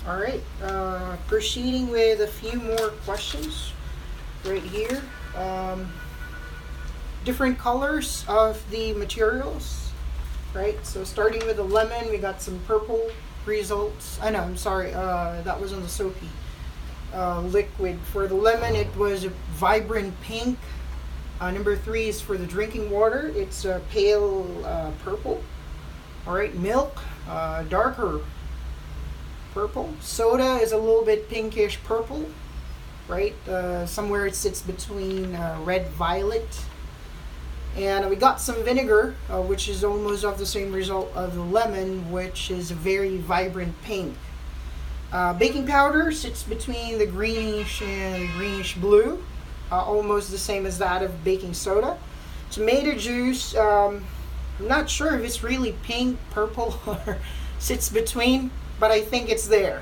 All right, proceeding with a few more questions right here. Um, Different colors of the materials, right? So starting with the lemon, we got some purple results. I know, I'm sorry, that was on the soapy liquid. For the lemon, it was a vibrant pink. Number three is for the drinking water. It's a pale purple. All right, milk, darker purple. Soda is a little bit pinkish purple, right? Somewhere it sits between red violet. And we got some vinegar, which is almost of the same result of the lemon, which is a very vibrant pink. Baking powder sits between the greenish and greenish blue, almost the same as that of baking soda. Tomato juice, I'm not sure if it's really pink, purple, or sits between, but I think it's there,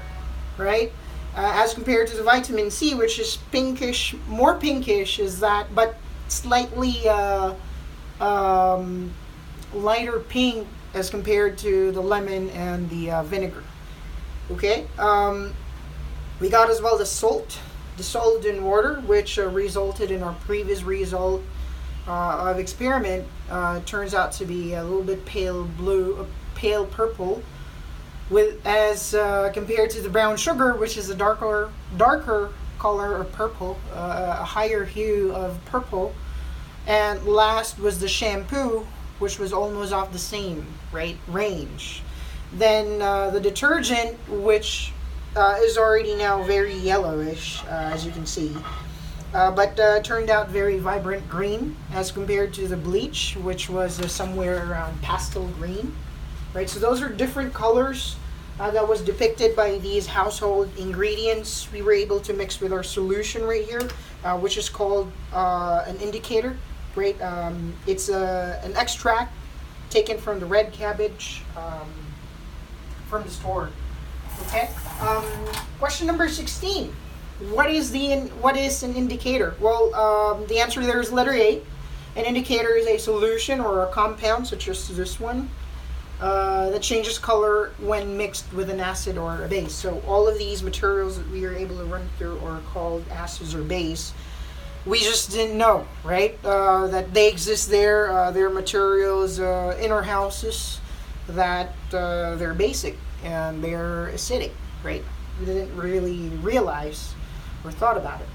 right? As compared to the vitamin C, which is pinkish, more pinkish is that, but slightly um, lighter pink as compared to the lemon and the vinegar. Okay, we got as well the salt dissolved in water, which resulted in our previous result of experiment. Turns out to be a little bit pale blue, pale purple, with as compared to the brown sugar, which is a darker color of purple, a higher hue of purple. And last was the shampoo, which was almost off the same range. Then the detergent, which is already now very yellowish, as you can see, but turned out very vibrant green as compared to the bleach, which was somewhere around pastel green, right? So those are different colors that was depicted by these household ingredients we were able to mix with our solution right here, which is called an indicator, right? It's an extract taken from the red cabbage from the store. Okay. Question number 16. What is an indicator? Well, the answer there is letter A. An indicator is a solution or a compound, such as this one, that changes color when mixed with an acid or a base. So all of these materials that we are able to run through are called acids or base. We just didn't know, right? That they exist there. They're materials in our houses that they're basic and they're acidic, right? We didn't really realize or thought about it.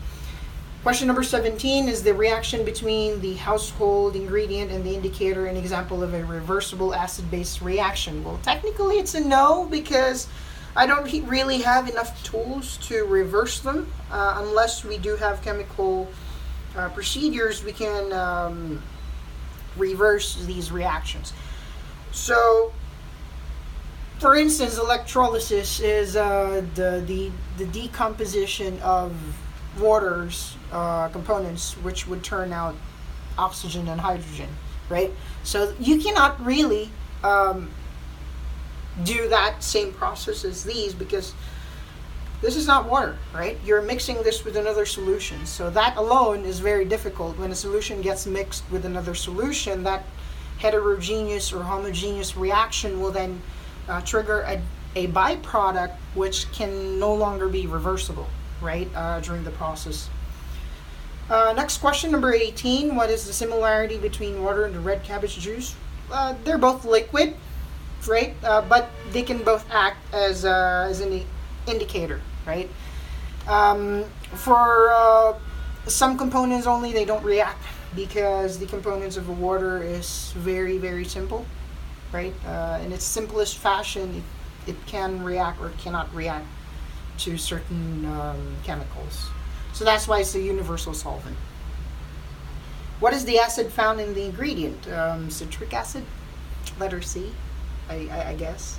Question number 17 is the reaction between the household ingredient and the indicator an example of a reversible acid-base reaction? Well, technically it's a no because I don't really have enough tools to reverse them unless we do have chemical procedures we can reverse these reactions. So, for instance, electrolysis is the decomposition of water's components, which would turn out oxygen and hydrogen, right? So you cannot really do that same process as these because this is not water, right? You're mixing this with another solution. So that alone is very difficult. When a solution gets mixed with another solution, that heterogeneous or homogeneous reaction will then trigger a byproduct which can no longer be reversible, right, during the process. Next question, number 18. What is the similarity between water and the red cabbage juice? They're both liquid, right? But they can both act as an indicator, right? For some components only, they don't react because the components of the water is very, very simple, right? In its simplest fashion, it can react or cannot react to certain chemicals. So that's why it's a universal solvent. What is the acid found in the ingredient? Citric acid, letter C, I guess.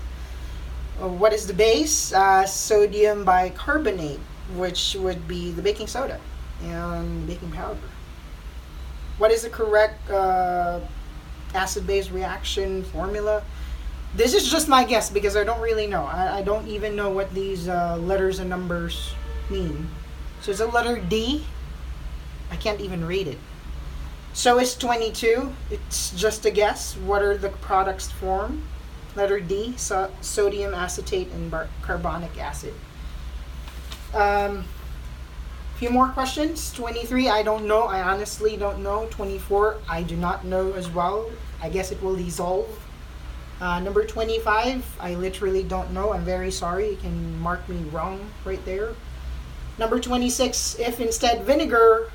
What is the base? Sodium bicarbonate, which would be the baking soda and baking powder. What is the correct acid-base reaction formula? This is just my guess because I don't really know. I don't even know what these letters and numbers mean. So it's a letter D. I can't even read it. So is 22. It's just a guess. What are the products formed? Letter D, sodium acetate and carbonic acid. Few more questions. 23, I don't know. I honestly don't know. 24, I do not know as well. I guess it will dissolve. Number 25, I literally don't know. I'm very sorry. You can mark me wrong right there. Number 26, if instead vinegar,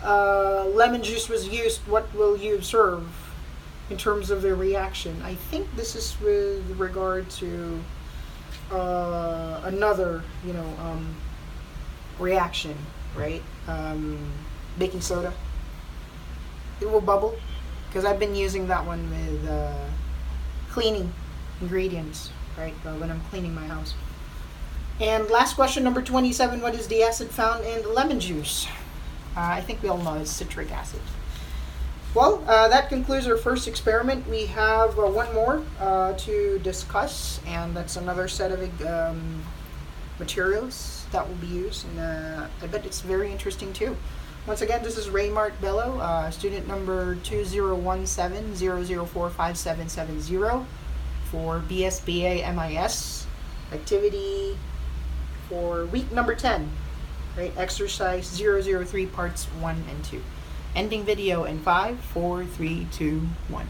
lemon juice was used, what will you observe in terms of the reaction? I think this is with regard to another, reaction, right? Baking soda. It will bubble because I've been using that one with cleaning ingredients, right? When I'm cleaning my house. And last question, number 27, what is the acid found in the lemon juice? I think we all know it's citric acid. Well, that concludes our first experiment. We have one more to discuss, and that's another set of materials that will be used, and I bet it's very interesting too. Once again, this is Raymart Bello, student number 2017-0045770 for BSBA MIS, activity for week number 10, right? Exercise 003 parts 1 and 2. Ending video in 5, 4, 3, 2, 1.